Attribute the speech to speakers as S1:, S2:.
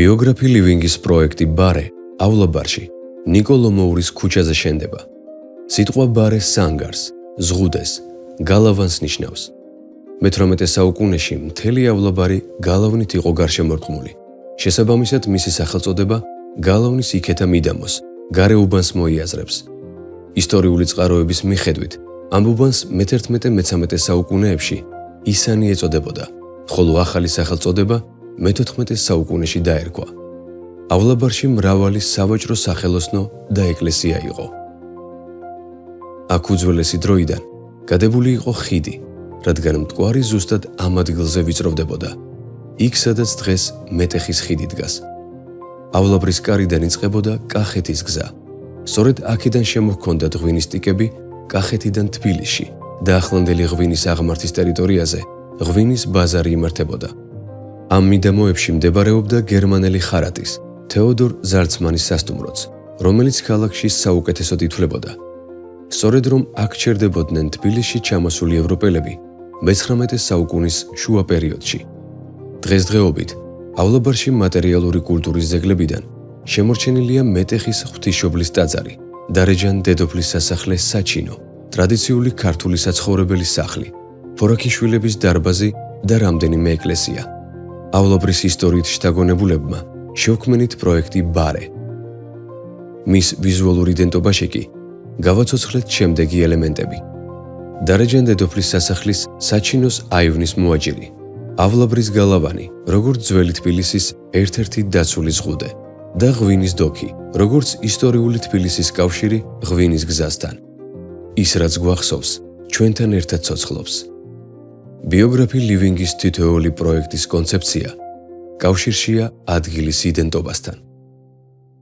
S1: ბიოგრაფი ლივინგის პროექტი ბარე ავლაბარში ნიკოლომოურის ქუჩაზე შენდება. სიტყვა ბარე სანგარს, ზღუდეს, გალავანს ნიშნავს. მე-18 საუკუნეში მთელი ავლაბარი გალავნით იყო გარშემორტყმული. შესაბამისად მისი სახელწოდება გალავნის იქეთა მიდამოს, გარეუბანს მოიაზრებს. ისტორიული წყაროების მიხედვით, ამ უბანს მე-11-13 საუკუნეებში ისანი ეწოდებოდა, ხოლო ახალი სახელწოდება მე-14 საუკუნეში დაერქვა. ავლაბარში მრავალი სავაჭრო სახელოსნო და ეკლესია იყო. აქ უძველესი დროიდან გადებული იყო ხიდი, რადგან მტკვარი ზუსტად ამ ადგილზე ვიწროვდებოდა. იქ, სადაც დღეს მეტეხის ხიდი დგას. ავლაბრის კარიდან იწყებოდა კახეთის გზა. სწორედ აქედან შემოჰქონდათ ღვინის ტიკები კახეთიდან თბილისში და ახლანდელი ღვინის აღმართის ტერიტორიაზე ღვინის ბაზარი იმართებოდა. ამ მიდამოებში მდებარეობდა გერმანელი ხარატის, თეოდორ ზალცმანის სასტუმროც, რომელიც ქალაქში საუკეთესოდ ითვლებოდა. სწორედ რომ აქ ჩერდებოდნენ თბილისში ჩამოსული ევროპელები მე-19 საუკუნის შუა პერიოდში. დღესდღეობით ავლაბარში მატერიალური კულტურის ძეგლებიდან შემორჩენილია მეტეხის ღვთისმშობლის ტაძარი, დარეჯან დედოფლის სასახლე საჩინო, ტრადიციული ქართული საცხოვრებელი სახლი, ფორაქიშვილების დარბაზი და რამდენიმე ეკლესია. ავლაბრის ისტორიით შთაგონებულებმა შეუქმნით პროექტი ბარე. მის ვიზუალურ იდენტობაში კი გავაცოცხლეთ შემდეგი ელემენტები. დარეჯან დედოფლის სასახლის საჩინოს აივნის მოაჯირი, ავლაბრის გალავანი, როგორც ძველი თბილისის ერთ-ერთი დაცული ზღუდე და ღვინის დოქი, როგორც ისტორიული თბილისის კავშირი ღვინის გზასთან. ის რაც გვახსოვს, ჩვენთან ერთად ცოცხლობს. ბიოგრაფი ლივინგის თითოეული პროექტის კონცეფცია კავშირშია ადგილის იდენტობასთან.